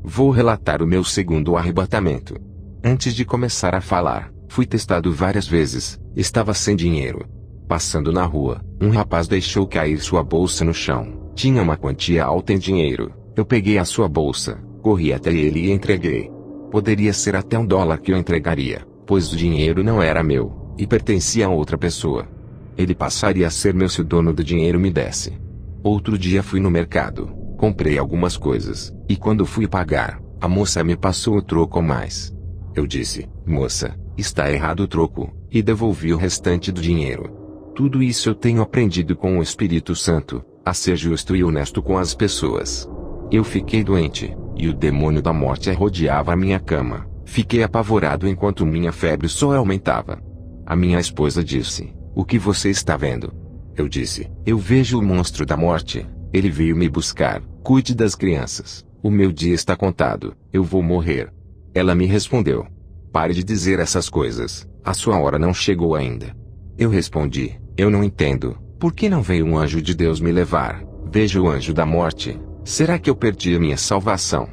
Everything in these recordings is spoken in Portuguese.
Vou relatar o meu segundo arrebatamento. Antes de começar a falar, fui testado várias vezes, estava sem dinheiro. Passando na rua, um rapaz deixou cair sua bolsa no chão. Tinha uma quantia alta em dinheiro. Eu peguei a sua bolsa, corri até ele e entreguei. Poderia ser até $1 que eu entregaria, pois o dinheiro não era meu, e pertencia a outra pessoa. Ele passaria a ser meu se o dono do dinheiro me desse. Outro dia fui no mercado, comprei algumas coisas, e quando fui pagar, a moça me passou o troco a mais. Eu disse, moça, está errado o troco, e devolvi o restante do dinheiro. Tudo isso eu tenho aprendido com o Espírito Santo, a ser justo e honesto com as pessoas. Eu fiquei doente, e o demônio da morte rodeava a minha cama. Fiquei apavorado enquanto minha febre só aumentava. A minha esposa disse, o que você está vendo? Eu disse, eu vejo o monstro da morte, ele veio me buscar, cuide das crianças, o meu dia está contado, eu vou morrer. Ela me respondeu, pare de dizer essas coisas, a sua hora não chegou ainda. Eu respondi, eu não entendo, por que não veio um anjo de Deus me levar? Veja o anjo da morte, será que eu perdi a minha salvação?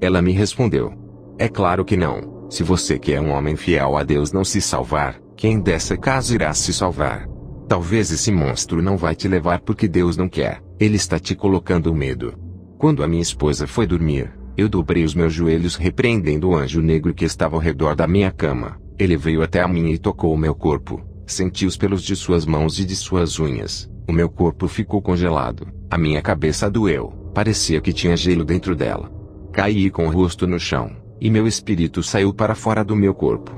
Ela me respondeu, é claro que não, se você que é um homem fiel a Deus não se salvar, quem dessa casa irá se salvar? Talvez esse monstro não vai te levar porque Deus não quer, ele está te colocando medo. Quando a minha esposa foi dormir, eu dobrei os meus joelhos repreendendo o anjo negro que estava ao redor da minha cama. Ele veio até a mim e tocou o meu corpo. Senti os pelos de suas mãos e de suas unhas. O meu corpo ficou congelado. A minha cabeça doeu. Parecia que tinha gelo dentro dela. Caí com o rosto no chão, e meu espírito saiu para fora do meu corpo.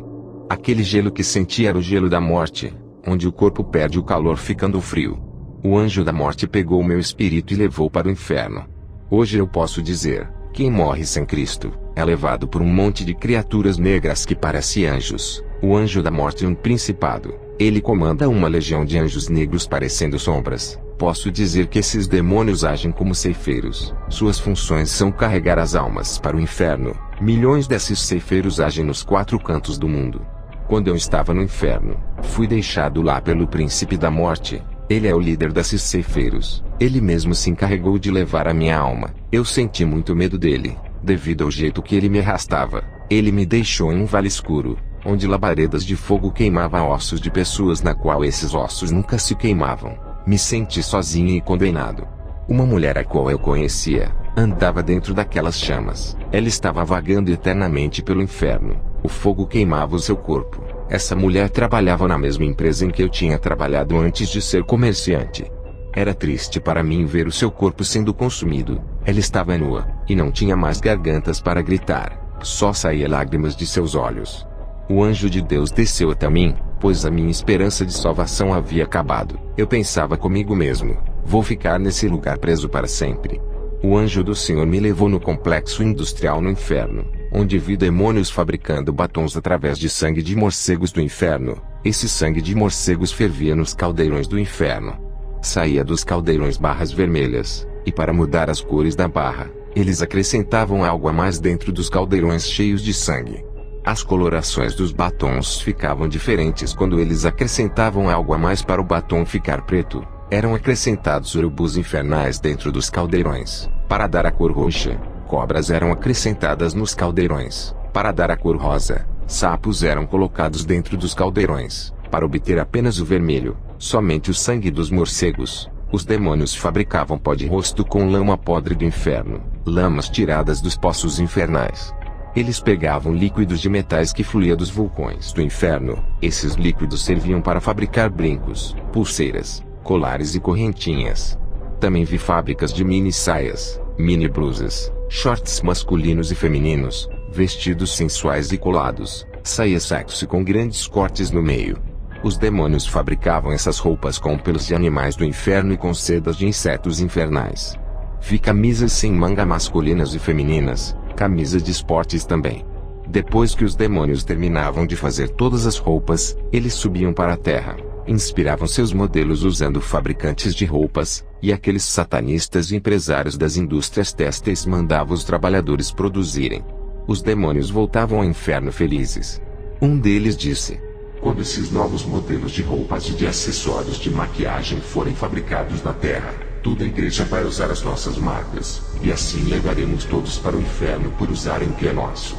Aquele gelo que senti era o gelo da morte, onde o corpo perde o calor ficando frio. O anjo da morte pegou o meu espírito e levou para o inferno. Hoje eu posso dizer, quem morre sem Cristo, é levado por um monte de criaturas negras que parecem anjos. O anjo da morte é um principado. Ele comanda uma legião de anjos negros parecendo sombras. Posso dizer que esses demônios agem como ceifeiros. Suas funções são carregar as almas para o inferno. Milhões desses ceifeiros agem nos 4 cantos do mundo. Quando eu estava no inferno, fui deixado lá pelo príncipe da morte. Ele é o líder desses ceifeiros. Ele mesmo se encarregou de levar a minha alma. Eu senti muito medo dele, devido ao jeito que ele me arrastava. Ele me deixou em um vale escuro, onde labaredas de fogo queimavam ossos de pessoas na qual esses ossos nunca se queimavam. Me senti sozinho e condenado. Uma mulher a qual eu conhecia, andava dentro daquelas chamas. Ela estava vagando eternamente pelo inferno. O fogo queimava o seu corpo. Essa mulher trabalhava na mesma empresa em que eu tinha trabalhado antes de ser comerciante. Era triste para mim ver o seu corpo sendo consumido. Ela estava nua, e não tinha mais gargantas para gritar. Só saía lágrimas de seus olhos. O anjo de Deus desceu até mim, pois a minha esperança de salvação havia acabado. Eu pensava comigo mesmo, vou ficar nesse lugar preso para sempre. O anjo do Senhor me levou no complexo industrial no inferno, onde vi demônios fabricando batons através de sangue de morcegos do inferno. Esse sangue de morcegos fervia nos caldeirões do inferno. Saía dos caldeirões barras vermelhas, e para mudar as cores da barra, eles acrescentavam algo a mais dentro dos caldeirões cheios de sangue. As colorações dos batons ficavam diferentes quando eles acrescentavam algo a mais para o batom ficar preto. Eram acrescentados urubus infernais dentro dos caldeirões, para dar a cor roxa. Cobras eram acrescentadas nos caldeirões, para dar a cor rosa. Sapos eram colocados dentro dos caldeirões, para obter apenas o vermelho, somente o sangue dos morcegos. Os demônios fabricavam pó de rosto com lama podre do inferno, lamas tiradas dos poços infernais. Eles pegavam líquidos de metais que fluía dos vulcões do inferno. Esses líquidos serviam para fabricar brincos, pulseiras, colares e correntinhas. Também vi fábricas de mini saias, mini blusas, shorts masculinos e femininos, vestidos sensuais e colados, saia sexy com grandes cortes no meio. Os demônios fabricavam essas roupas com pelos de animais do inferno e com sedas de insetos infernais. Vi camisas sem manga masculinas e femininas, camisas de esportes também. Depois que os demônios terminavam de fazer todas as roupas, eles subiam para a terra, inspiravam seus modelos usando fabricantes de roupas, e aqueles satanistas e empresários das indústrias têxteis mandavam os trabalhadores produzirem. Os demônios voltavam ao inferno felizes. Um deles disse: quando esses novos modelos de roupas e de acessórios de maquiagem forem fabricados na terra, toda a igreja vai usar as nossas marcas, e assim levaremos todos para o inferno por usarem o que é nosso.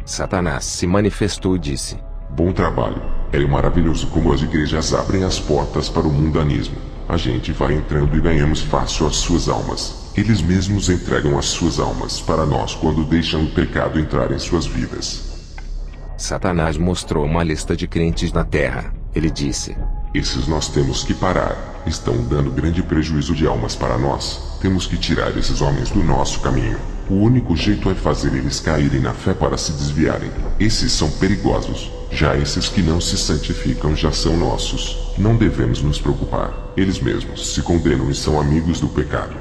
Satanás se manifestou e disse: Bom trabalho. É maravilhoso como as igrejas abrem as portas para o mundanismo. A gente vai entrando e ganhamos fácil as suas almas. Eles mesmos entregam as suas almas para nós quando deixam o pecado entrar em suas vidas. Satanás mostrou uma lista de crentes na terra. Ele disse: Esses nós temos que parar. Estão dando grande prejuízo de almas para nós. Temos que tirar esses homens do nosso caminho. O único jeito é fazer eles caírem na fé para se desviarem. Esses são perigosos. Já esses que não se santificam já são nossos. Não devemos nos preocupar. Eles mesmos se condenam e são amigos do pecado.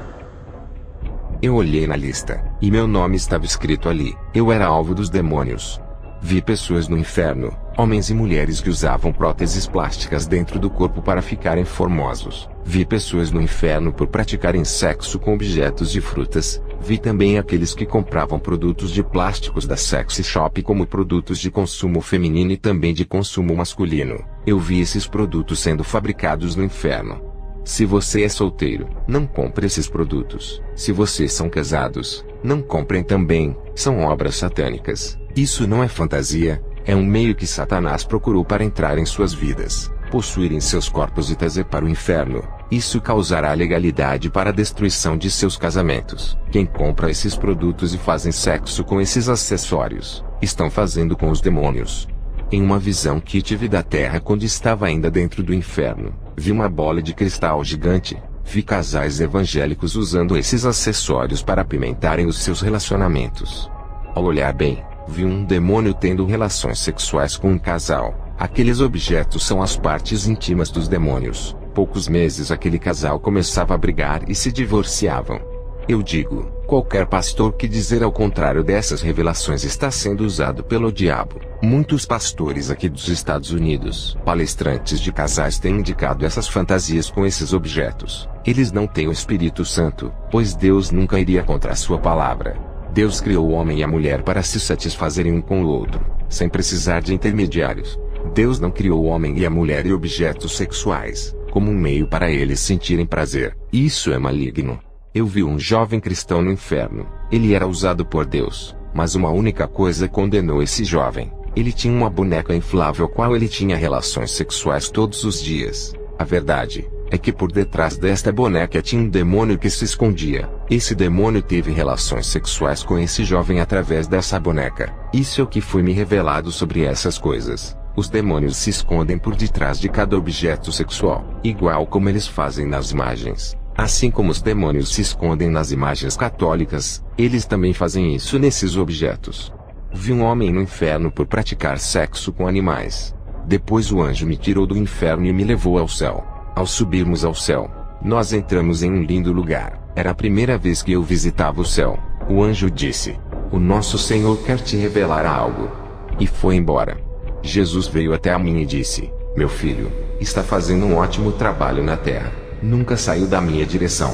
Eu olhei na lista, e meu nome estava escrito ali. Eu era alvo dos demônios. Vi pessoas no inferno, homens e mulheres que usavam próteses plásticas dentro do corpo para ficarem formosos. Vi pessoas no inferno por praticarem sexo com objetos de frutas. Vi também aqueles que compravam produtos de plásticos da sexy shop como produtos de consumo feminino e também de consumo masculino. Eu vi esses produtos sendo fabricados no inferno. Se você é solteiro, não compre esses produtos. Se vocês são casados, não comprem também. São obras satânicas. Isso não é fantasia, é um meio que Satanás procurou para entrar em suas vidas, possuírem seus corpos e trazer para o inferno. Isso causará legalidade para a destruição de seus casamentos. Quem compra esses produtos e fazem sexo com esses acessórios, estão fazendo com os demônios. Em uma visão que tive da terra quando estava ainda dentro do inferno, vi uma bola de cristal gigante. Vi casais evangélicos usando esses acessórios para apimentarem os seus relacionamentos. Ao olhar bem, vi um demônio tendo relações sexuais com um casal. Aqueles objetos são as partes íntimas dos demônios. Poucos meses aquele casal começava a brigar e se divorciavam. Eu digo, qualquer pastor que dizer ao contrário dessas revelações está sendo usado pelo diabo. Muitos pastores aqui dos Estados Unidos, palestrantes de casais têm indicado essas fantasias com esses objetos. Eles não têm o Espírito Santo, pois Deus nunca iria contra a sua palavra. Deus criou o homem e a mulher para se satisfazerem um com o outro, sem precisar de intermediários. Deus não criou o homem e a mulher e objetos sexuais, como um meio para eles sentirem prazer. Isso é maligno. Eu vi um jovem cristão no inferno. Ele era usado por Deus, mas uma única coisa condenou esse jovem. Ele tinha uma boneca inflável qual ele tinha relações sexuais todos os dias. A verdade é que por detrás desta boneca tinha um demônio que se escondia. Esse demônio teve relações sexuais com esse jovem através dessa boneca. Isso é o que foi me revelado sobre essas coisas. Os demônios se escondem por detrás de cada objeto sexual, igual como eles fazem nas imagens. Assim como os demônios se escondem nas imagens católicas, eles também fazem isso nesses objetos. Vi um homem no inferno por praticar sexo com animais. Depois o anjo me tirou do inferno e me levou ao céu. Ao subirmos ao céu, nós entramos em um lindo lugar. Era a primeira vez que eu visitava o céu. O anjo disse: "O nosso Senhor quer te revelar algo." E foi embora. Jesus veio até a mim e disse: "Meu filho, está fazendo um ótimo trabalho na terra. Nunca saiu da minha direção.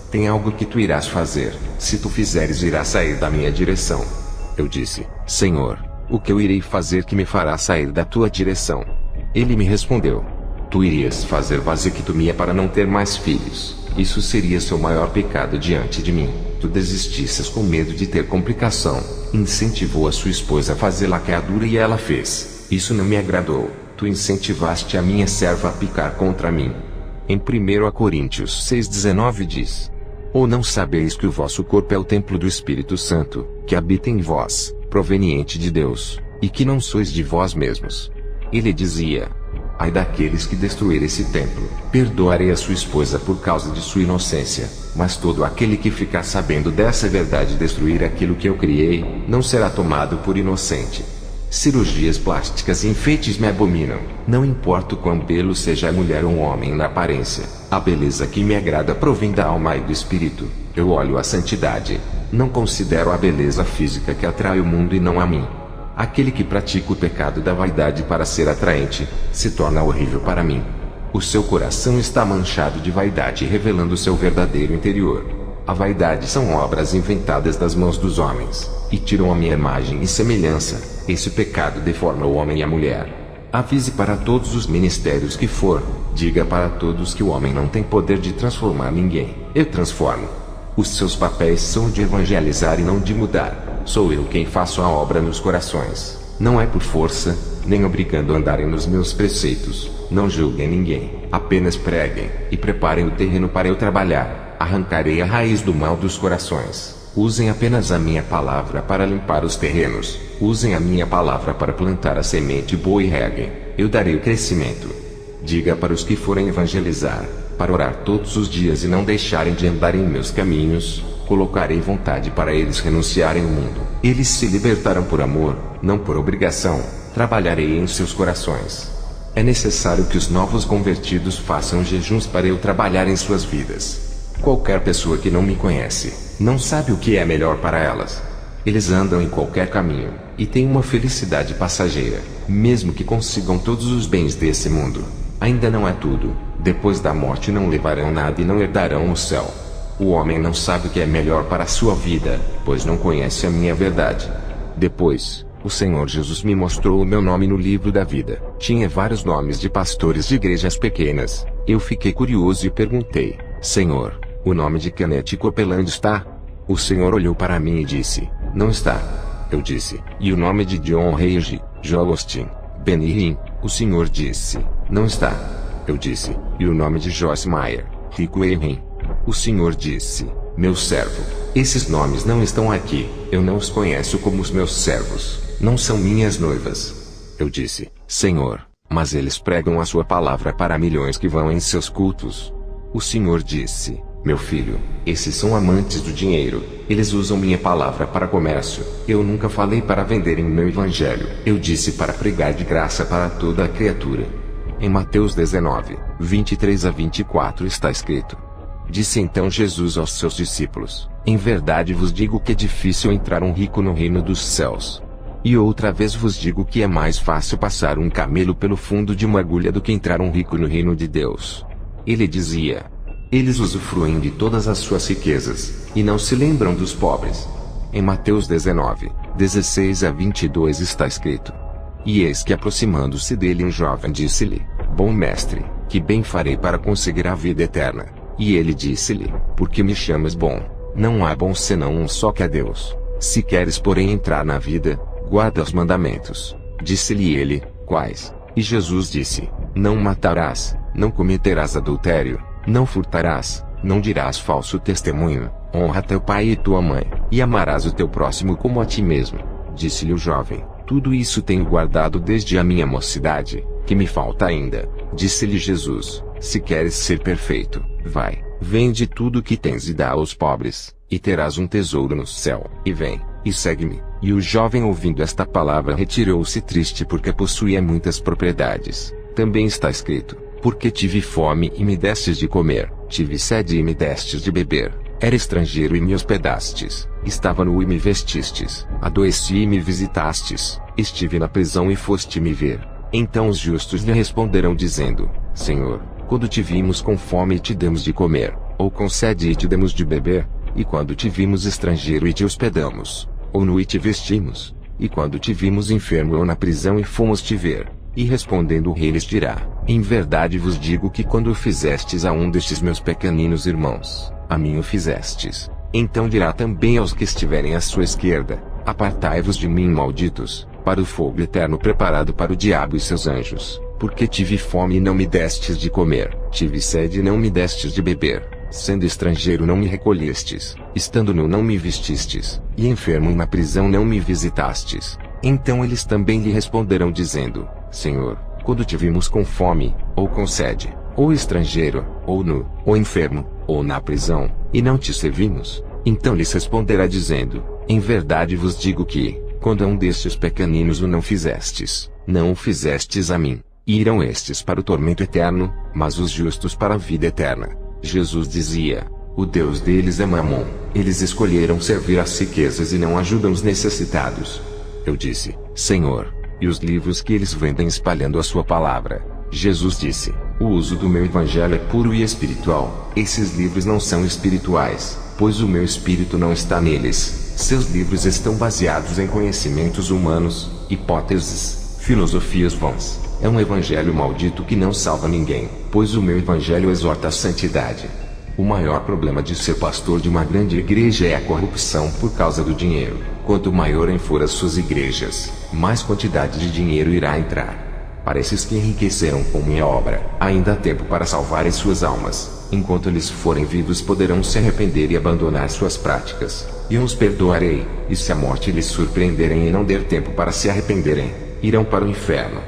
Tem algo que tu irás fazer. Se tu fizeres, irás sair da minha direção." Eu disse: "Senhor, o que eu irei fazer que me fará sair da tua direção?" Ele me respondeu: "Tu irias fazer vasectomia para não ter mais filhos. Isso seria seu maior pecado diante de mim. Tu desistisses com medo de ter complicação. Incentivou a sua esposa a fazer laqueadura e ela fez. Isso não me agradou. Tu incentivaste a minha serva a picar contra mim." Em 1 Coríntios 6,19 diz: "Ou não sabeis que o vosso corpo é o templo do Espírito Santo, que habita em vós, proveniente de Deus, e que não sois de vós mesmos?" Ele dizia: "Ai daqueles que destruírem esse templo, perdoarei a sua esposa por causa de sua inocência, mas todo aquele que ficar sabendo dessa verdade e destruir aquilo que eu criei, não será tomado por inocente." Cirurgias plásticas e enfeites me abominam. Não importa o quão belo seja a mulher ou um homem na aparência, a beleza que me agrada provém da alma e do espírito. Eu olho a santidade. Não considero a beleza física que atrai o mundo e não a mim. Aquele que pratica o pecado da vaidade para ser atraente, se torna horrível para mim. O seu coração está manchado de vaidade revelando seu verdadeiro interior. A vaidade são obras inventadas das mãos dos homens, e tiram a minha imagem e semelhança. Esse pecado deforma o homem e a mulher. Avise para todos os ministérios que for. Diga para todos que o homem não tem poder de transformar ninguém. Eu transformo. Os seus papéis são de evangelizar e não de mudar. Sou eu quem faço a obra nos corações. Não é por força, nem obrigando a andarem nos meus preceitos. Não julguem ninguém. Apenas preguem, e preparem o terreno para eu trabalhar. Arrancarei a raiz do mal dos corações. Usem apenas a minha palavra para limpar os terrenos. Usem a minha palavra para plantar a semente boa e reguem. Eu darei o crescimento. Diga para os que forem evangelizar, para orar todos os dias e não deixarem de andar em meus caminhos. Colocarei vontade para eles renunciarem ao mundo. Eles se libertarão por amor, não por obrigação. Trabalharei em seus corações. É necessário que os novos convertidos façam jejuns para eu trabalhar em suas vidas. Qualquer pessoa que não me conhece, não sabe o que é melhor para elas. Eles andam em qualquer caminho, e têm uma felicidade passageira, mesmo que consigam todos os bens desse mundo. Ainda não é tudo. Depois da morte não levarão nada e não herdarão o céu. O homem não sabe o que é melhor para a sua vida, pois não conhece a minha verdade. Depois, o Senhor Jesus me mostrou o meu nome no livro da vida. Tinha vários nomes de pastores de igrejas pequenas. Eu fiquei curioso e perguntei: Senhor, o nome de Kenneth Copeland está? O Senhor olhou para mim e disse: não está. Eu disse: e o nome de John Rage, Joel Austin, Benny Hinn? O Senhor disse: não está. Eu disse: e o nome de Joyce Meyer, Rico Hinn? O Senhor disse: meu servo, esses nomes não estão aqui. Eu não os conheço como os meus servos. Não são minhas noivas. Eu disse: Senhor, mas eles pregam a sua palavra para milhões que vão em seus cultos. O Senhor disse: meu filho, esses são amantes do dinheiro. Eles usam minha palavra para comércio. Eu nunca falei para venderem meu evangelho. Eu disse para pregar de graça para toda a criatura. Em Mateus 19, 23 a 24 está escrito: disse então Jesus aos seus discípulos: em verdade vos digo que é difícil entrar um rico no reino dos céus. E outra vez vos digo que é mais fácil passar um camelo pelo fundo de uma agulha do que entrar um rico no reino de Deus. Ele dizia: eles usufruem de todas as suas riquezas, e não se lembram dos pobres. Em Mateus 19, 16 a 22 está escrito: e eis que aproximando-se dele um jovem disse-lhe: bom mestre, que bem farei para conseguir a vida eterna? E ele disse-lhe: por que me chamas bom? Não há bom senão um só, que é Deus. Se queres porém entrar na vida, guarda os mandamentos. Disse-lhe ele: quais? E Jesus disse: não matarás, não cometerás adultério, não furtarás, não dirás falso testemunho, honra teu pai e tua mãe, e amarás o teu próximo como a ti mesmo. Disse-lhe o jovem: tudo isso tenho guardado desde a minha mocidade. Que me falta ainda? Disse-lhe Jesus: se queres ser perfeito, vai, vende tudo o que tens e dá aos pobres, e terás um tesouro no céu, e vem, e segue-me. E o jovem, ouvindo esta palavra, retirou-se triste porque possuía muitas propriedades. Também está escrito: porque tive fome e me destes de comer, tive sede e me destes de beber, era estrangeiro e me hospedastes, estava nu e me vestistes, adoeci e me visitastes, estive na prisão e foste me ver. Então os justos lhe responderão dizendo: Senhor, quando te vimos com fome e te demos de comer, ou com sede e te demos de beber? E quando te vimos estrangeiro e te hospedamos, ou nu e te vestimos? E quando te vimos enfermo ou na prisão e fomos te ver? E respondendo o rei lhes dirá: em verdade vos digo que quando o fizestes a um destes meus pequeninos irmãos, a mim o fizestes. Então dirá também aos que estiverem à sua esquerda: apartai-vos de mim, malditos, para o fogo eterno preparado para o diabo e seus anjos. Porque tive fome e não me destes de comer, tive sede e não me destes de beber, sendo estrangeiro não me recolhestes, estando nu não me vestistes, e enfermo e na prisão não me visitastes. Então eles também lhe responderão dizendo: Senhor, quando te vimos com fome, ou com sede, ou estrangeiro, ou nu, ou enfermo, ou na prisão, e não te servimos? Então lhes responderá dizendo: em verdade vos digo que, quando a um destes pequeninos o não fizestes, não o fizestes a mim. E irão estes para o tormento eterno, mas os justos para a vida eterna. Jesus dizia: o Deus deles é Mamon. Eles escolheram servir às riquezas e não ajudam os necessitados. Eu disse: Senhor, e os livros que eles vendem espalhando a sua palavra? Jesus disse: o uso do meu evangelho é puro e espiritual. Esses livros não são espirituais, pois o meu espírito não está neles. Seus livros estão baseados em conhecimentos humanos, hipóteses, filosofias vãs. é um evangelho maldito que não salva ninguém, pois o meu evangelho exorta a santidade. O maior problema de ser pastor de uma grande igreja é a corrupção por causa do dinheiro. Quanto maior for as suas igrejas, mais quantidade de dinheiro irá entrar. Para esses que enriqueceram com minha obra, ainda há tempo para salvarem suas almas. Enquanto eles forem vivos poderão se arrepender e abandonar suas práticas, e eu os perdoarei, e se a morte lhes surpreenderem e não der tempo para se arrependerem, irão para o inferno.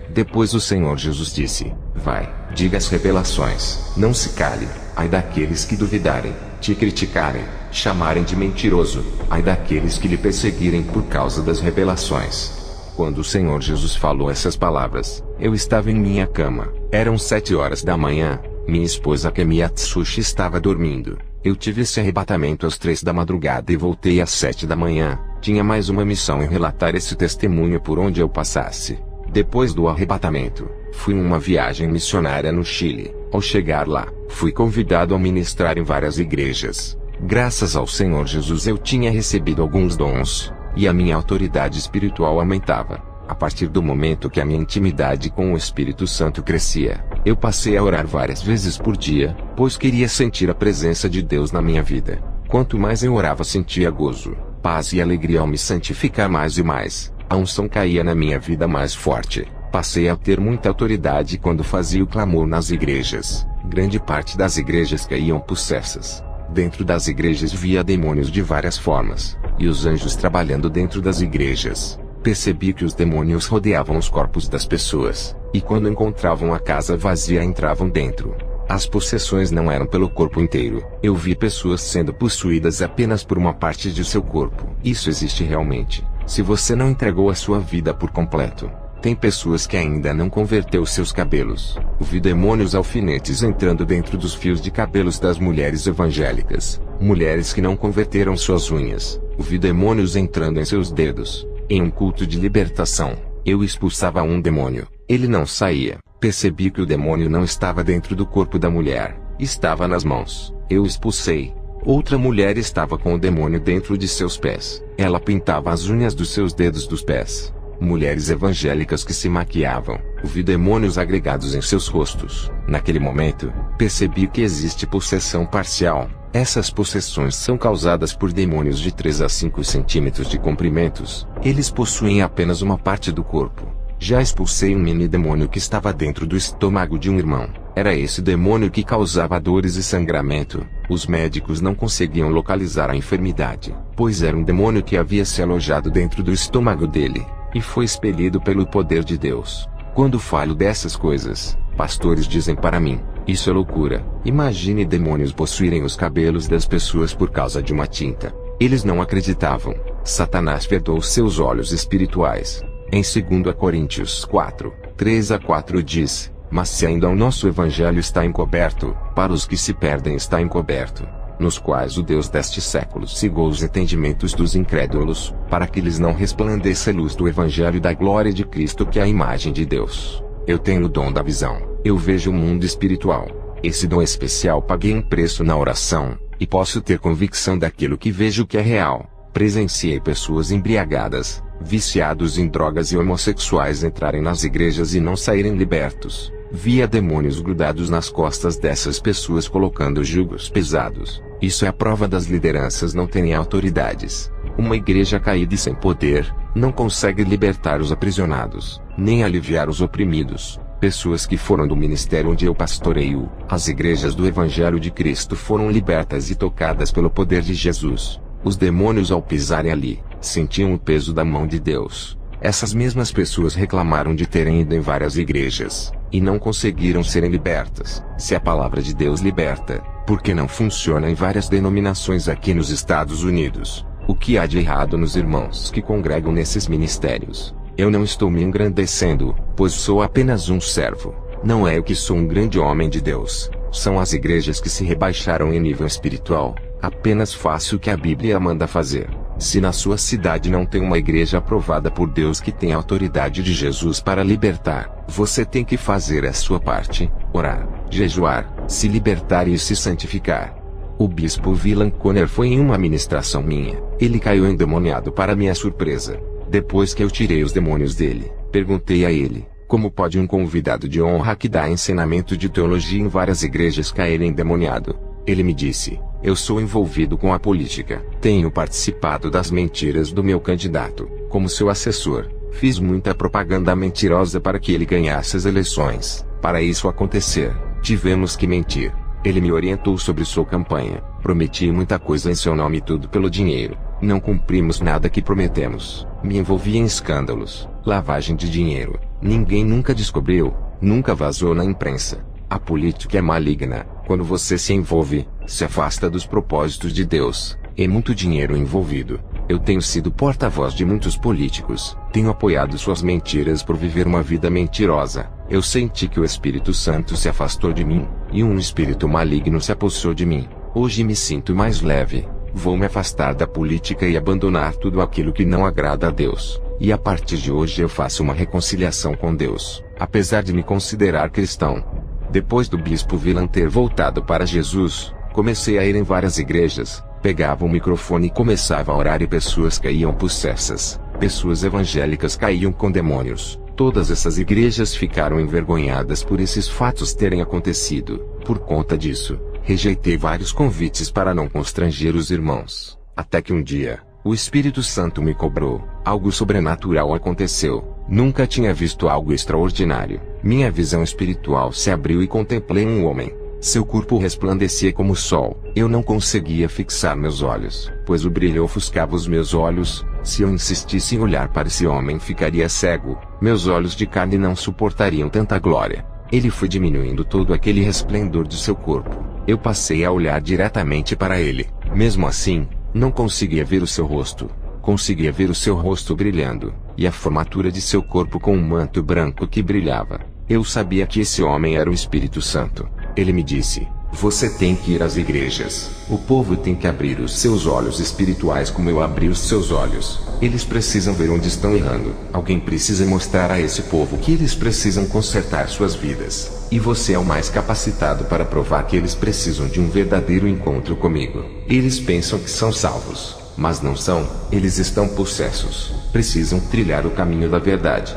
Depois o Senhor Jesus disse: vai, diga as revelações, não se cale, ai daqueles que duvidarem, te criticarem, chamarem de mentiroso, ai daqueles que lhe perseguirem por causa das revelações. Quando o Senhor Jesus falou essas palavras, eu estava em minha cama, eram 7 horas da manhã, minha esposa Kemi Atsushi estava dormindo. Eu tive esse arrebatamento às 3 da madrugada e voltei às 7 da manhã, tinha mais uma missão em relatar esse testemunho por onde eu passasse. Depois do arrebatamento, fui em uma viagem missionária no Chile. Ao chegar lá, fui convidado a ministrar em várias igrejas. Graças ao Senhor Jesus eu tinha recebido alguns dons, e a minha autoridade espiritual aumentava. A partir do momento que a minha intimidade com o Espírito Santo crescia, eu passei a orar várias vezes por dia, pois queria sentir a presença de Deus na minha vida. Quanto mais eu orava, sentia gozo, paz e alegria ao me santificar mais e mais. A unção caía na minha vida mais forte. Passei a ter muita autoridade quando fazia o clamor nas igrejas. Grande parte das igrejas caíam possessas. Dentro das igrejas via demônios de várias formas, e os anjos trabalhando dentro das igrejas. Percebi que os demônios rodeavam os corpos das pessoas, e quando encontravam a casa vazia entravam dentro. As possessões não eram pelo corpo inteiro. Eu vi pessoas sendo possuídas apenas por uma parte de seu corpo. Isso existe realmente. Se você não entregou a sua vida por completo, tem pessoas que ainda não converteu seus cabelos. Vi demônios alfinetes entrando dentro dos fios de cabelos das mulheres evangélicas. Mulheres que não converteram suas unhas. Vi demônios entrando em seus dedos. Em um culto de libertação, eu expulsava um demônio. Ele não saía. Percebi que o demônio não estava dentro do corpo da mulher. Estava nas mãos. Eu expulsei. Outra mulher estava com o demônio dentro de seus pés. Ela pintava as unhas dos seus dedos dos pés. Mulheres evangélicas que se maquiavam. Vi demônios agregados em seus rostos. Naquele momento, percebi que existe possessão parcial. Essas possessões são causadas por demônios de 3 a 5 centímetros de comprimentos. Eles possuem apenas uma parte do corpo. Já expulsei um mini demônio que estava dentro do estômago de um irmão. Era esse demônio que causava dores e sangramento. Os médicos não conseguiam localizar a enfermidade, pois era um demônio que havia se alojado dentro do estômago dele, e foi expelido pelo poder de Deus. Quando falo dessas coisas, pastores dizem para mim: isso é loucura. Imagine demônios possuírem os cabelos das pessoas por causa de uma tinta. Eles não acreditavam. Satanás vedou seus olhos espirituais. Em 2 Coríntios 4, 3 a 4 diz: mas se ainda o nosso evangelho está encoberto, para os que se perdem está encoberto, nos quais o Deus deste século cegou os entendimentos dos incrédulos, para que lhes não resplandeça a luz do evangelho da glória de Cristo, que é a imagem de Deus. Eu tenho o dom da visão. Eu vejo o mundo espiritual. Esse dom especial paguei um preço na oração, e posso ter convicção daquilo que vejo que é real. Presenciei pessoas embriagadas, viciados em drogas e homossexuais entrarem nas igrejas e não saírem libertos. Via demônios grudados nas costas dessas pessoas colocando jugos pesados. Isso é a prova das lideranças não terem autoridades. Uma igreja caída e sem poder, não consegue libertar os aprisionados, nem aliviar os oprimidos. Pessoas que foram do ministério onde eu pastoreio, as igrejas do Evangelho de Cristo foram libertas e tocadas pelo poder de Jesus. Os demônios, ao pisarem ali, sentiam o peso da mão de Deus. Essas mesmas pessoas reclamaram de terem ido em várias igrejas, e não conseguiram serem libertas. Se a palavra de Deus liberta, por que não funciona em várias denominações aqui nos Estados Unidos? O que há de errado nos irmãos que congregam nesses ministérios? Eu não estou me engrandecendo, pois sou apenas um servo. Não é eu que sou um grande homem de Deus. São as igrejas que se rebaixaram em nível espiritual. Apenas faça o que a Bíblia manda fazer. Se na sua cidade não tem uma igreja aprovada por Deus que tem a autoridade de Jesus para libertar, você tem que fazer a sua parte: orar, jejuar, se libertar e se santificar. O bispo Villan Conner foi em uma ministração minha. Ele caiu endemoniado para minha surpresa. Depois que eu tirei os demônios dele, perguntei a ele: Como pode um convidado de honra que dá ensinamento de teologia em várias igrejas cair endemoniado? Ele me disse: eu sou envolvido com a política. Tenho participado das mentiras do meu candidato. Como seu assessor, fiz muita propaganda mentirosa para que ele ganhasse as eleições. Para isso acontecer, tivemos que mentir. Ele me orientou sobre sua campanha. Prometi muita coisa em seu nome, tudo pelo dinheiro. Não cumprimos nada que prometemos. Me envolvi em escândalos, lavagem de dinheiro. Ninguém nunca descobriu, nunca vazou na imprensa. A política é maligna. Quando você se envolve, se afasta dos propósitos de Deus. É muito dinheiro envolvido. Eu tenho sido porta-voz de muitos políticos. Tenho apoiado suas mentiras por viver uma vida mentirosa. Eu senti que o Espírito Santo se afastou de mim, e um espírito maligno se apossou de mim. Hoje me sinto mais leve. Vou me afastar da política e abandonar tudo aquilo que não agrada a Deus. E a partir de hoje eu faço uma reconciliação com Deus, apesar de me considerar cristão. Depois do bispo Villan ter voltado para Jesus, comecei a ir em várias igrejas, pegava o microfone e começava a orar e pessoas caíam possessas, pessoas evangélicas caíam com demônios. Todas essas igrejas ficaram envergonhadas por esses fatos terem acontecido. Por conta disso, rejeitei vários convites para não constranger os irmãos. Até que um dia, o Espírito Santo me cobrou. Algo sobrenatural aconteceu. Nunca tinha visto algo extraordinário. Minha visão espiritual se abriu e contemplei um homem. Seu corpo resplandecia como o sol. Eu não conseguia fixar meus olhos, pois o brilho ofuscava os meus olhos. Se eu insistisse em olhar para esse homem, ficaria cego. Meus olhos de carne não suportariam tanta glória. Ele foi diminuindo todo aquele resplendor de seu corpo. Eu passei a olhar diretamente para ele. Mesmo assim, não conseguia ver o seu rosto. Conseguia ver o seu rosto brilhando, e a formatura de seu corpo com um manto branco que brilhava. Eu sabia que esse homem era o Espírito Santo. Ele me disse: você tem que ir às igrejas. O povo tem que abrir os seus olhos espirituais como eu abri os seus olhos. Eles precisam ver onde estão errando. Alguém precisa mostrar a esse povo que eles precisam consertar suas vidas. E você é o mais capacitado para provar que eles precisam de um verdadeiro encontro comigo. Eles pensam que são salvos, mas não são. Eles estão possessos. Precisam trilhar o caminho da verdade.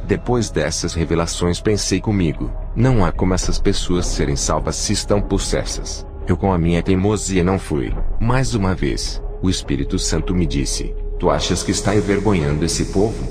Depois dessas revelações pensei comigo: não há como essas pessoas serem salvas se estão possessas. Eu com a minha teimosia não fui. Mais uma vez, o Espírito Santo me disse: tu achas que está envergonhando esse povo?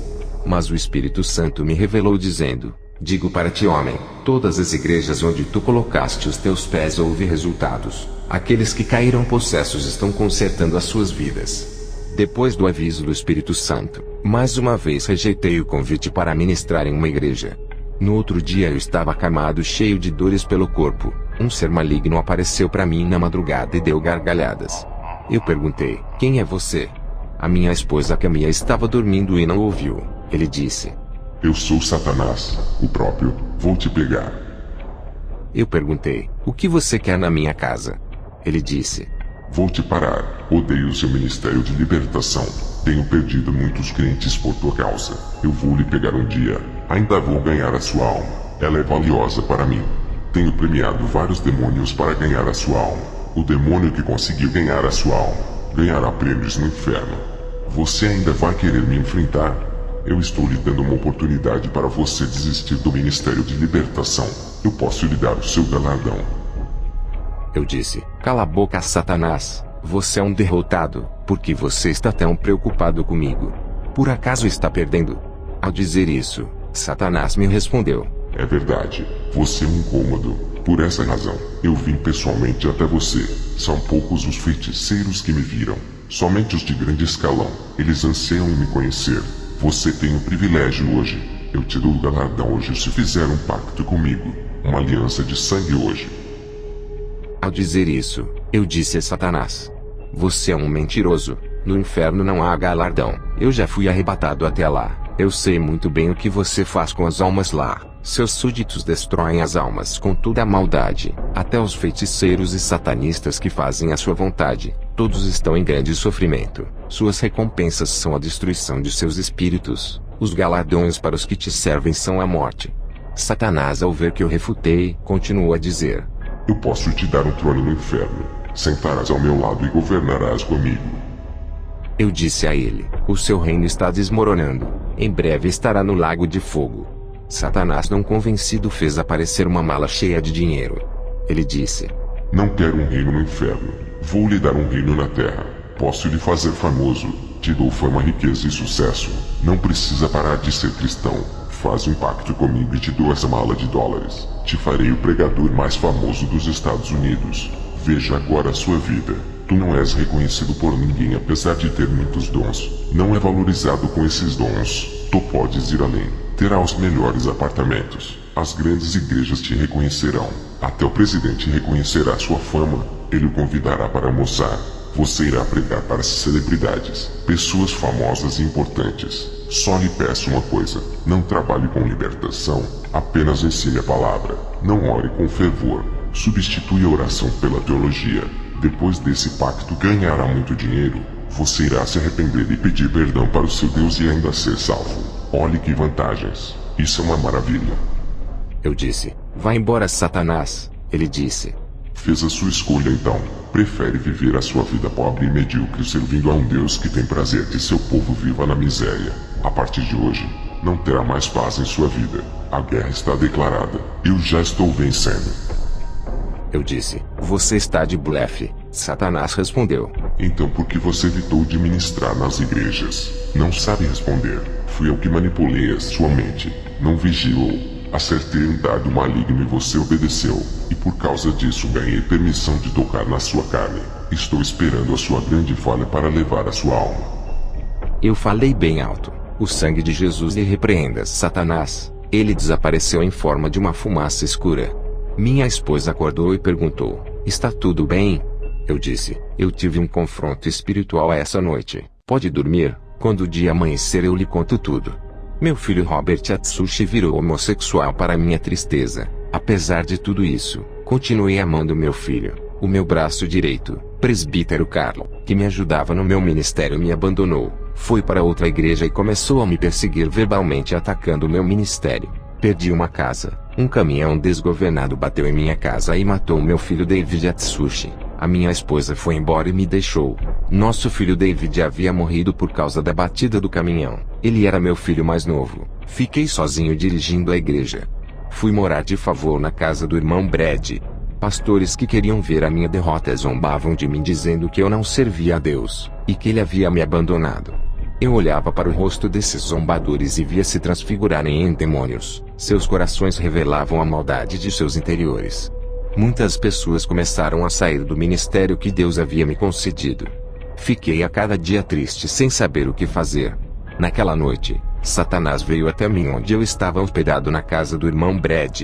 Mas o Espírito Santo me revelou dizendo: digo para ti, homem, todas as igrejas onde tu colocaste os teus pés houve resultados. Aqueles que caíram possessos estão consertando as suas vidas. Depois do aviso do Espírito Santo, mais uma vez rejeitei o convite para ministrar em uma igreja. No outro dia eu estava acamado, cheio de dores pelo corpo. Um ser maligno apareceu para mim na madrugada e deu gargalhadas. Eu perguntei: quem é você? A minha esposa Camila estava dormindo e não ouviu. Ele disse: eu sou Satanás, o próprio, vou te pegar. Eu perguntei: o que você quer na minha casa? Ele disse: vou te parar. Odeio seu ministério de libertação. Tenho perdido muitos crentes por tua causa. Eu vou lhe pegar um dia. Ainda vou ganhar a sua alma. Ela é valiosa para mim. Tenho premiado vários demônios para ganhar a sua alma. O demônio que conseguiu ganhar a sua alma ganhará prêmios no inferno. Você ainda vai querer me enfrentar? Eu estou lhe dando uma oportunidade para você desistir do ministério de libertação. Eu posso lhe dar o seu galardão. Eu disse: cala a boca, Satanás. Você é um derrotado. Por que você está tão preocupado comigo? Por acaso está perdendo? Ao dizer isso, Satanás me respondeu: é verdade. Você é um incômodo. Por essa razão, eu vim pessoalmente até você. São poucos os feiticeiros que me viram. Somente os de grande escalão. Eles anseiam em me conhecer. Você tem um privilégio hoje. Eu te dou o galardão hoje se fizer um pacto comigo. Uma aliança de sangue hoje. Ao dizer isso, eu disse a Satanás: você é um mentiroso. No inferno não há galardão. Eu já fui arrebatado até lá. Eu sei muito bem o que você faz com as almas lá. Seus súditos destroem as almas com toda a maldade. Até os feiticeiros e satanistas que fazem a sua vontade, todos estão em grande sofrimento. Suas recompensas são a destruição de seus espíritos. Os galardões para os que te servem são a morte. Satanás, ao ver que eu refutei, continuou a dizer: eu posso te dar um trono no inferno. Sentarás ao meu lado e governarás comigo. Eu disse a ele: o seu reino está desmoronando. Em breve estará no lago de fogo. Satanás, não convencido, fez aparecer uma mala cheia de dinheiro. Ele disse: Não quero um reino no inferno. Vou lhe dar um reino na terra. Posso lhe fazer famoso. Te dou fama, riqueza e sucesso. Não precisa parar de ser cristão. Faz um pacto comigo e te dou essa mala de dólares. Te farei o pregador mais famoso dos Estados Unidos. Veja agora a sua vida. Tu não és reconhecido por ninguém apesar de ter muitos dons. Não é valorizado com esses dons. Tu podes ir além. Terá os melhores apartamentos. As grandes igrejas te reconhecerão. Até o presidente reconhecerá sua fama. Ele o convidará para almoçar. Você irá pregar para as celebridades, pessoas famosas e importantes. Só lhe peço uma coisa: não trabalhe com libertação, apenas ensine a palavra. Não ore com fervor. Substitui a oração pela teologia. Depois desse pacto ganhará muito dinheiro. Você irá se arrepender e pedir perdão para o seu Deus e ainda ser salvo. Olhe que vantagens. Isso é uma maravilha. Eu disse: Vá embora, Satanás. Ele disse: Fez a sua escolha então. Prefere viver a sua vida pobre e medíocre servindo a um Deus que tem prazer que seu povo viva na miséria. A partir de hoje, não terá mais paz em sua vida. A guerra está declarada. Eu já estou vencendo. Eu disse: Você está de blefe. Satanás respondeu: Então por que você evitou de ministrar nas igrejas? Não sabe responder. Fui eu que manipulei a sua mente. Não vigilou. Acertei um dardo maligno e você obedeceu. E por causa disso ganhei permissão de tocar na sua carne. Estou esperando a sua grande falha para levar a sua alma. Eu falei bem alto: O sangue de Jesus lhe repreenda, Satanás. Ele desapareceu em forma de uma fumaça escura. Minha esposa acordou e perguntou: Está tudo bem? Eu disse: Eu tive um confronto espiritual essa noite. Pode dormir, quando o dia amanhecer eu lhe conto tudo. Meu filho Robert Atsushi virou homossexual para minha tristeza. Apesar de tudo isso, continuei amando meu filho. O meu braço direito, presbítero Carlo, que me ajudava no meu ministério, me abandonou. Foi para outra igreja e começou a me perseguir verbalmente, atacando o meu ministério. Perdi uma casa. Um caminhão desgovernado bateu em minha casa e matou meu filho David Atsushi. A minha esposa foi embora e me deixou. Nosso filho David havia morrido por causa da batida do caminhão. Ele era meu filho mais novo. Fiquei sozinho dirigindo a igreja. Fui morar de favor na casa do irmão Brad. Pastores que queriam ver a minha derrota zombavam de mim, dizendo que eu não servia a Deus, e que ele havia me abandonado. Eu olhava para o rosto desses zombadores e via se transfigurarem em demônios. Seus corações revelavam a maldade de seus interiores. Muitas pessoas começaram a sair do ministério que Deus havia me concedido. Fiquei a cada dia triste sem saber o que fazer. Naquela noite, Satanás veio até mim onde eu estava hospedado na casa do irmão Brad.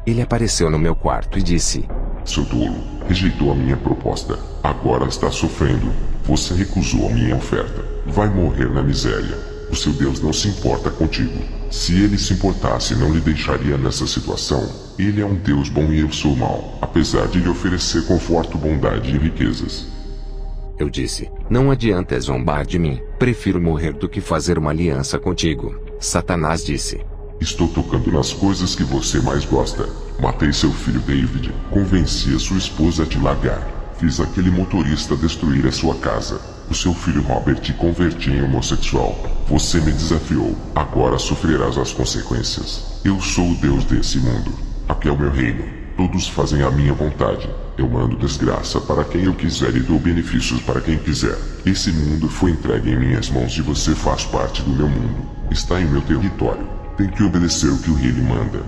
Ele apareceu no meu quarto e disse: Seu tolo, rejeitou a minha proposta. Agora está sofrendo. Você recusou a minha oferta. Vai morrer na miséria. O seu Deus não se importa contigo. Se ele se importasse, não lhe deixaria nessa situação. Ele é um Deus bom e eu sou mau, apesar de lhe oferecer conforto, bondade e riquezas. Eu disse: Não adianta zombar de mim. Prefiro morrer do que fazer uma aliança contigo. Satanás disse: Estou tocando nas coisas que você mais gosta. Matei seu filho David. Convenci a sua esposa a te largar. Fiz aquele motorista destruir a sua casa. O seu filho Robert te converti em homossexual. Você me desafiou. Agora sofrerás as consequências. Eu sou o Deus desse mundo. Aqui é o meu reino. Todos fazem a minha vontade. Eu mando desgraça para quem eu quiser e dou benefícios para quem quiser. Esse mundo foi entregue em minhas mãos e você faz parte do meu mundo. Está em meu território. Tem que obedecer o que o rei lhe manda.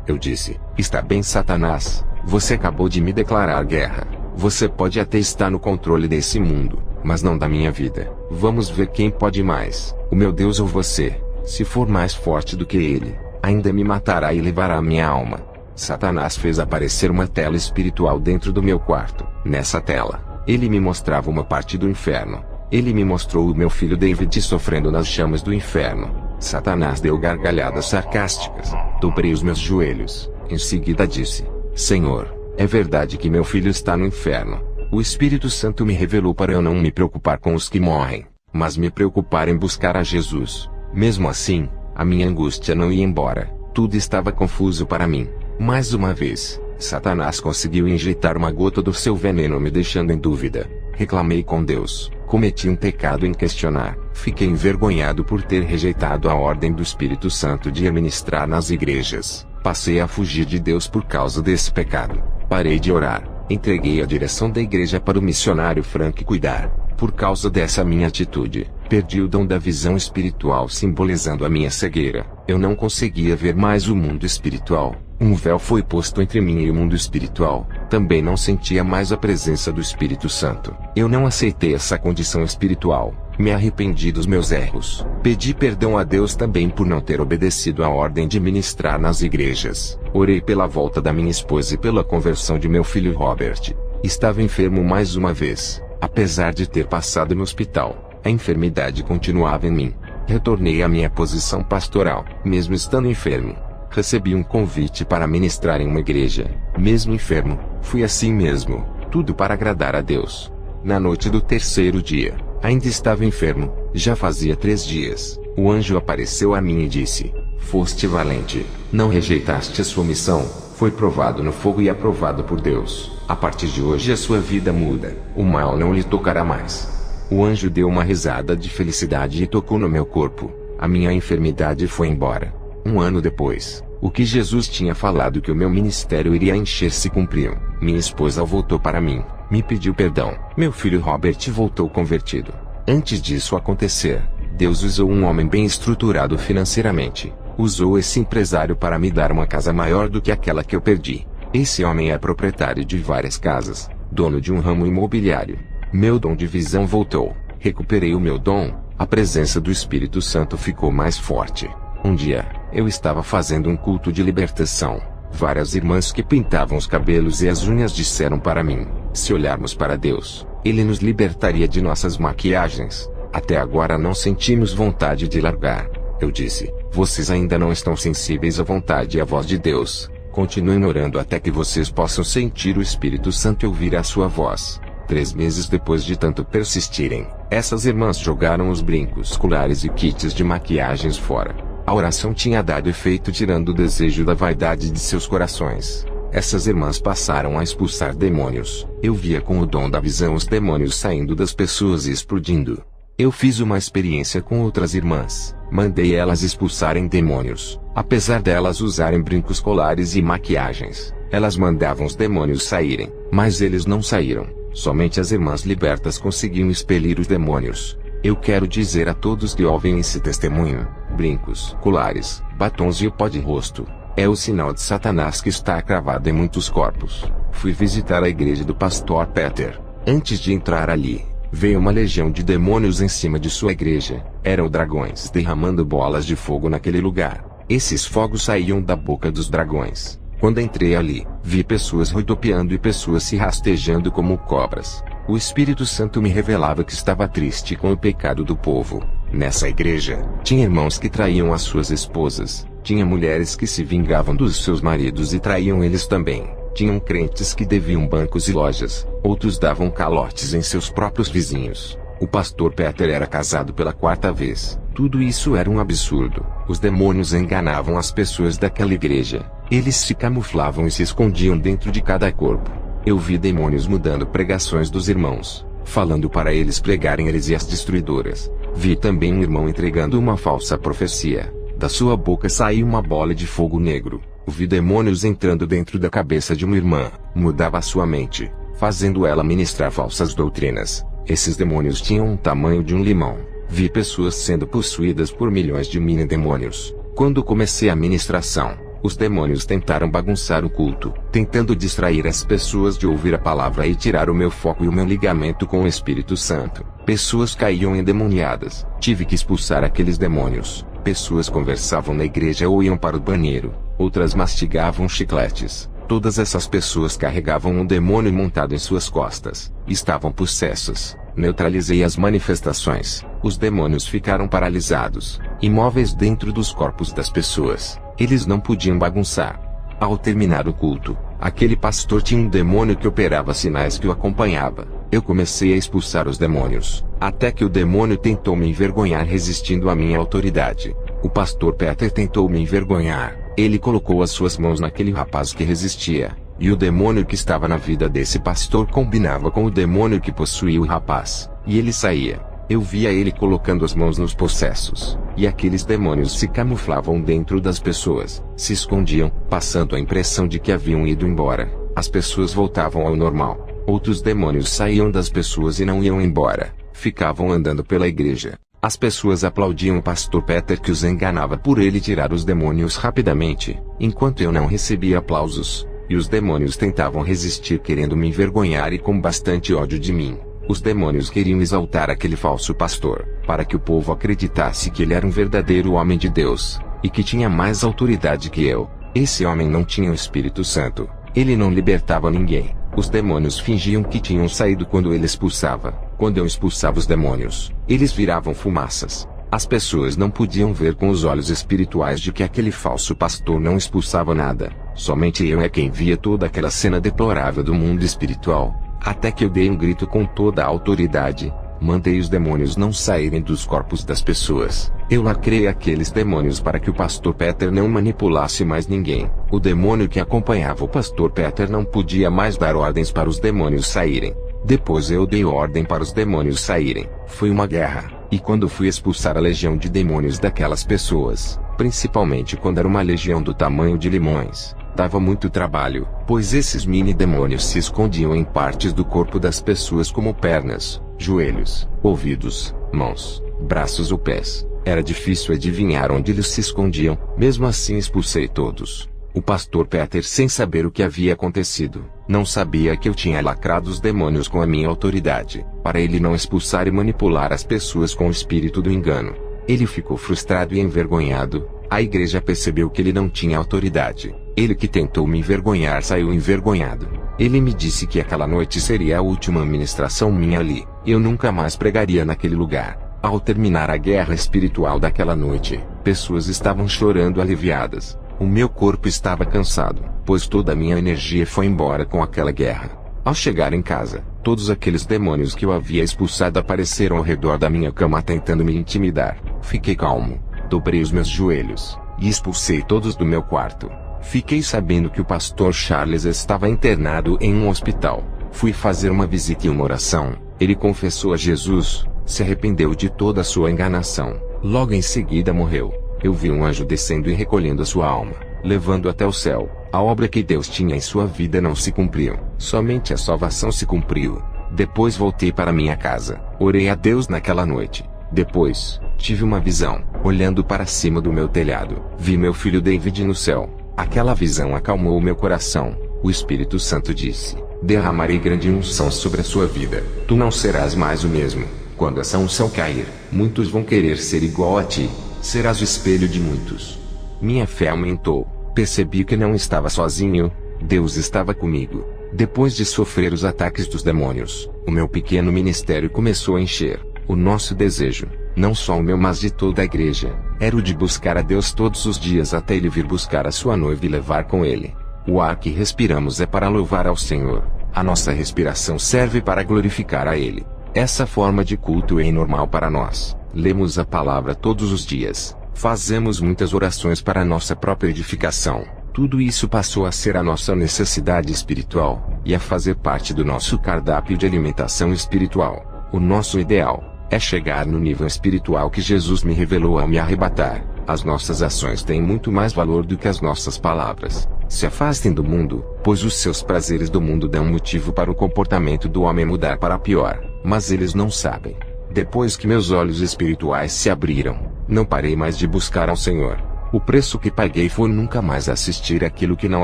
Eu disse: Está bem, Satanás. Você acabou de me declarar guerra. Você pode até estar no controle desse mundo, mas não da minha vida. Vamos ver quem pode mais, o meu Deus ou você. Se for mais forte do que ele, ainda me matará e levará minha alma. Satanás fez aparecer uma tela espiritual dentro do meu quarto. Nessa tela, ele me mostrava uma parte do inferno. Ele me mostrou o meu filho David sofrendo nas chamas do inferno. Satanás deu gargalhadas sarcásticas. Dobrei os meus joelhos. Em seguida disse: Senhor, é verdade que meu filho está no inferno. O Espírito Santo me revelou para eu não me preocupar com os que morrem, mas me preocupar em buscar a Jesus. Mesmo assim, a minha angústia não ia embora. Tudo estava confuso para mim. Mais uma vez, Satanás conseguiu injetar uma gota do seu veneno, me deixando em dúvida. Reclamei com Deus. Cometi um pecado em questionar. Fiquei envergonhado por ter rejeitado a ordem do Espírito Santo de ir ministrar nas igrejas. Passei a fugir de Deus por causa desse pecado. Parei de orar. Entreguei a direção da igreja para o missionário Frank cuidar. Por causa dessa minha atitude, perdi o dom da visão espiritual, simbolizando a minha cegueira. Eu não conseguia ver mais o mundo espiritual. Um véu foi posto entre mim e o mundo espiritual. Também não sentia mais a presença do Espírito Santo. Eu não aceitei essa condição espiritual. Me arrependi dos meus erros. Pedi perdão a Deus também por não ter obedecido à ordem de ministrar nas igrejas. Orei pela volta da minha esposa e pela conversão de meu filho Robert. Estava enfermo mais uma vez. Apesar de ter passado no hospital, a enfermidade continuava em mim. Retornei à minha posição pastoral, mesmo estando enfermo. Recebi um convite para ministrar em uma igreja. Mesmo enfermo, fui assim mesmo, tudo para agradar a Deus. Na noite do terceiro dia, ainda estava enfermo, já fazia 3 dias, o anjo apareceu a mim e disse: "Foste valente, não rejeitaste a sua missão, foi provado no fogo e aprovado por Deus. A partir de hoje a sua vida muda, o mal não lhe tocará mais." O anjo deu uma risada de felicidade e tocou no meu corpo. A minha enfermidade foi embora. 1 ano depois, o que Jesus tinha falado que o meu ministério iria encher se cumpriu. Minha esposa voltou para mim, me pediu perdão. Meu filho Robert voltou convertido. Antes disso acontecer, Deus usou um homem bem estruturado financeiramente. Usou esse empresário para me dar uma casa maior do que aquela que eu perdi. Esse homem é proprietário de várias casas, dono de um ramo imobiliário. Meu dom de visão voltou. Recuperei o meu dom. A presença do Espírito Santo ficou mais forte. Um dia, eu estava fazendo um culto de libertação. Várias irmãs que pintavam os cabelos e as unhas disseram para mim: se olharmos para Deus, Ele nos libertaria de nossas maquiagens. Até agora não sentimos vontade de largar. Eu disse: vocês ainda não estão sensíveis à vontade e à voz de Deus. Continuem orando até que vocês possam sentir o Espírito Santo e ouvir a sua voz. 3 meses depois de tanto persistirem, essas irmãs jogaram os brincos, colares e kits de maquiagens fora. A oração tinha dado efeito, tirando o desejo da vaidade de seus corações. Essas irmãs passaram a expulsar demônios. Eu via com o dom da visão os demônios saindo das pessoas e explodindo. Eu fiz uma experiência com outras irmãs. Mandei elas expulsarem demônios. Apesar delas usarem brincos, colares e maquiagens, elas mandavam os demônios saírem, mas eles não saíram. Somente as irmãs libertas conseguiam expelir os demônios. Eu quero dizer a todos que ouvem esse testemunho: brincos, colares, batons e o pó de rosto é o sinal de Satanás que está cravado em muitos corpos. Fui visitar a igreja do pastor Peter. Antes de entrar ali, veio uma legião de demônios em cima de sua igreja. Eram dragões derramando bolas de fogo naquele lugar. Esses fogos saíam da boca dos dragões. Quando entrei ali, vi pessoas rodopiando e pessoas se rastejando como cobras. O Espírito Santo me revelava que estava triste com o pecado do povo. Nessa igreja, tinha irmãos que traíam as suas esposas, tinha mulheres que se vingavam dos seus maridos e traíam eles também, tinham crentes que deviam bancos e lojas, outros davam calotes em seus próprios vizinhos. O pastor Peter era casado pela 4ª vez. Tudo isso era um absurdo. Os demônios enganavam as pessoas daquela igreja. Eles se camuflavam e se escondiam dentro de cada corpo. Eu vi demônios mudando pregações dos irmãos, falando para eles pregarem heresias destruidoras. Vi também um irmão entregando uma falsa profecia. Da sua boca saiu uma bola de fogo negro. Vi demônios entrando dentro da cabeça de uma irmã. Mudava a sua mente, fazendo ela ministrar falsas doutrinas. Esses demônios tinham o tamanho de um limão. Vi pessoas sendo possuídas por milhões de mini-demônios. Quando comecei a ministração, os demônios tentaram bagunçar o culto, tentando distrair as pessoas de ouvir a palavra e tirar o meu foco e o meu ligamento com o Espírito Santo. Pessoas caíam endemoniadas. Tive que expulsar aqueles demônios. Pessoas conversavam na igreja ou iam para o banheiro. Outras mastigavam chicletes. Todas essas pessoas carregavam um demônio montado em suas costas. Estavam possessas. Neutralizei as manifestações. Os demônios ficaram paralisados, imóveis dentro dos corpos das pessoas. Eles não podiam bagunçar. Ao terminar o culto, aquele pastor tinha um demônio que operava sinais que o acompanhava. Eu comecei a expulsar os demônios, até que o demônio tentou me envergonhar resistindo à minha autoridade. O pastor Peter tentou me envergonhar. Ele colocou as suas mãos naquele rapaz que resistia. E o demônio que estava na vida desse pastor combinava com o demônio que possuía o rapaz, e ele saía. Eu via ele colocando as mãos nos possessos, e aqueles demônios se camuflavam dentro das pessoas, se escondiam, passando a impressão de que haviam ido embora. As pessoas voltavam ao normal. Outros demônios saíam das pessoas e não iam embora, ficavam andando pela igreja. As pessoas aplaudiam o pastor Peter que os enganava por ele tirar os demônios rapidamente, enquanto eu não recebia aplausos, e os demônios tentavam resistir querendo me envergonhar e com bastante ódio de mim. Os demônios queriam exaltar aquele falso pastor, para que o povo acreditasse que ele era um verdadeiro homem de Deus, e que tinha mais autoridade que eu. Esse homem não tinha o Espírito Santo, ele não libertava ninguém. Os demônios fingiam que tinham saído quando ele expulsava. Quando eu expulsava os demônios, eles viravam fumaças. As pessoas não podiam ver com os olhos espirituais de que aquele falso pastor não expulsava nada. Somente eu é quem via toda aquela cena deplorável do mundo espiritual. Até que eu dei um grito com toda a autoridade, mandei os demônios não saírem dos corpos das pessoas. Eu lacrei aqueles demônios para que o pastor Peter não manipulasse mais ninguém. O demônio que acompanhava o pastor Peter não podia mais dar ordens para os demônios saírem. Depois eu dei ordem para os demônios saírem. Foi uma guerra, e quando fui expulsar a legião de demônios daquelas pessoas, principalmente quando era uma legião do tamanho de limões, dava muito trabalho, pois esses mini-demônios se escondiam em partes do corpo das pessoas como pernas, joelhos, ouvidos, mãos, braços ou pés. Era difícil adivinhar onde eles se escondiam, mesmo assim expulsei todos. O pastor Peter, sem saber o que havia acontecido, não sabia que eu tinha lacrado os demônios com a minha autoridade, para ele não expulsar e manipular as pessoas com o espírito do engano. Ele ficou frustrado e envergonhado. A igreja percebeu que ele não tinha autoridade. Ele que tentou me envergonhar saiu envergonhado. Ele me disse que aquela noite seria a última ministração minha ali. Eu nunca mais pregaria naquele lugar. Ao terminar a guerra espiritual daquela noite, pessoas estavam chorando aliviadas. O meu corpo estava cansado, pois toda a minha energia foi embora com aquela guerra. Ao chegar em casa, todos aqueles demônios que eu havia expulsado apareceram ao redor da minha cama tentando me intimidar. Fiquei calmo, dobrei os meus joelhos, e expulsei todos do meu quarto. Fiquei sabendo que o pastor Charles estava internado em um hospital. Fui fazer uma visita e uma oração. Ele confessou a Jesus, se arrependeu de toda a sua enganação. Logo em seguida morreu. Eu vi um anjo descendo e recolhendo a sua alma, levando até o céu. A obra que Deus tinha em sua vida não se cumpriu, somente a salvação se cumpriu. Depois voltei para minha casa, orei a Deus naquela noite. Depois, tive uma visão, olhando para cima do meu telhado, vi meu filho David no céu. Aquela visão acalmou o meu coração. O Espírito Santo disse: derramarei grande unção sobre a sua vida. Tu não serás mais o mesmo. Quando essa unção cair, muitos vão querer ser igual a ti. Serás o espelho de muitos. Minha fé aumentou. Percebi que não estava sozinho. Deus estava comigo. Depois de sofrer os ataques dos demônios, o meu pequeno ministério começou a encher. O nosso desejo, não só o meu mas de toda a igreja, era o de buscar a Deus todos os dias até Ele vir buscar a sua noiva e levar com Ele. O ar que respiramos é para louvar ao Senhor. A nossa respiração serve para glorificar a Ele. Essa forma de culto é normal para nós. Lemos a palavra todos os dias. Fazemos muitas orações para a nossa própria edificação. Tudo isso passou a ser a nossa necessidade espiritual, e a fazer parte do nosso cardápio de alimentação espiritual. O nosso ideal é chegar no nível espiritual que Jesus me revelou ao me arrebatar. As nossas ações têm muito mais valor do que as nossas palavras. Se afastem do mundo, pois os seus prazeres do mundo dão motivo para o comportamento do homem mudar para pior, mas eles não sabem. Depois que meus olhos espirituais se abriram, não parei mais de buscar ao Senhor. O preço que paguei foi nunca mais assistir aquilo que não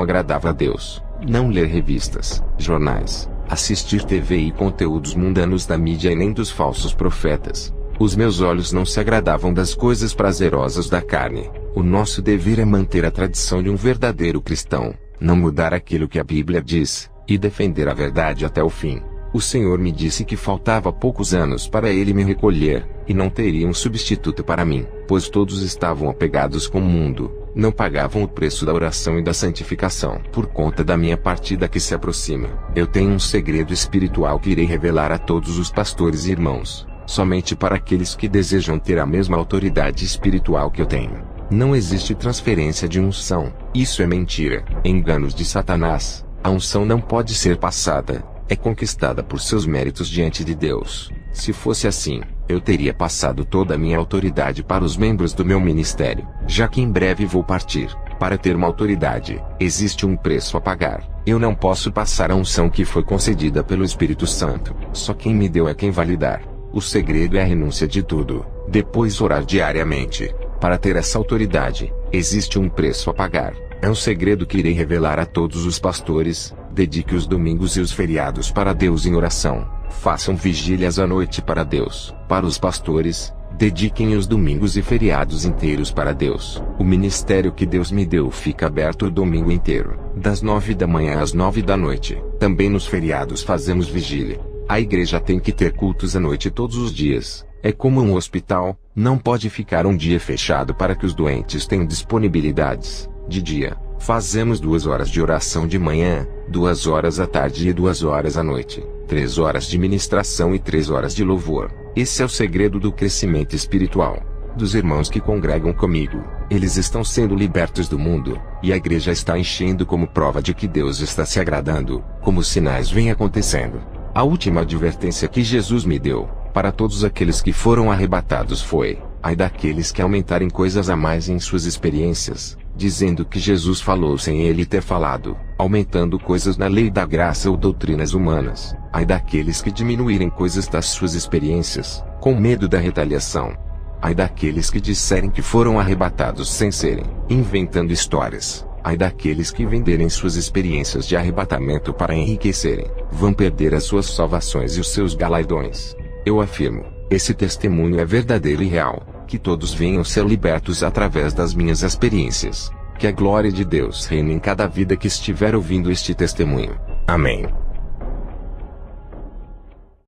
agradava a Deus, não ler revistas, jornais, assistir TV e conteúdos mundanos da mídia e nem dos falsos profetas. Os meus olhos não se agradavam das coisas prazerosas da carne. O nosso dever é manter a tradição de um verdadeiro cristão, não mudar aquilo que a Bíblia diz, e defender a verdade até o fim. O Senhor me disse que faltava poucos anos para Ele me recolher, e não teria um substituto para mim, pois todos estavam apegados com o mundo, não pagavam o preço da oração e da santificação. Por conta da minha partida que se aproxima, eu tenho um segredo espiritual que irei revelar a todos os pastores e irmãos, somente para aqueles que desejam ter a mesma autoridade espiritual que eu tenho. Não existe transferência de unção, isso é mentira, enganos de Satanás. A unção não pode ser passada, é conquistada por seus méritos diante de Deus. Se fosse assim, eu teria passado toda a minha autoridade para os membros do meu ministério, já que em breve vou partir. Para ter uma autoridade, existe um preço a pagar. Eu não posso passar a unção que foi concedida pelo Espírito Santo. Só quem me deu é quem vai lhe dar. O segredo é a renúncia de tudo, depois orar diariamente. Para ter essa autoridade, existe um preço a pagar. É um segredo que irei revelar a todos os pastores. Dedique os domingos e os feriados para Deus em oração. Façam vigílias à noite para Deus. Para os pastores, dediquem os domingos e feriados inteiros para Deus. O ministério que Deus me deu fica aberto o domingo inteiro, das 9 da manhã às 9 da noite. Também nos feriados fazemos vigília. A igreja tem que ter cultos à noite todos os dias. É como um hospital, não pode ficar um dia fechado para que os doentes tenham disponibilidades. De dia, fazemos 2 horas de oração de manhã, 2 horas à tarde e 2 horas à noite, 3 horas de ministração e 3 horas de louvor. Esse é o segredo do crescimento espiritual dos irmãos que congregam comigo. Eles estão sendo libertos do mundo, e a igreja está enchendo como prova de que Deus está se agradando, como os sinais vêm acontecendo. A última advertência que Jesus me deu, para todos aqueles que foram arrebatados foi: ai daqueles que aumentarem coisas a mais em suas experiências, dizendo que Jesus falou sem ele ter falado, aumentando coisas na lei da graça ou doutrinas humanas. Ai daqueles que diminuírem coisas das suas experiências, com medo da retaliação. Ai daqueles que disserem que foram arrebatados sem serem, inventando histórias. Ai daqueles que venderem suas experiências de arrebatamento para enriquecerem, vão perder as suas salvações e os seus galardões. Eu afirmo, esse testemunho é verdadeiro e real, que todos venham ser libertos através das minhas experiências. Que a glória de Deus reine em cada vida que estiver ouvindo este testemunho. Amém.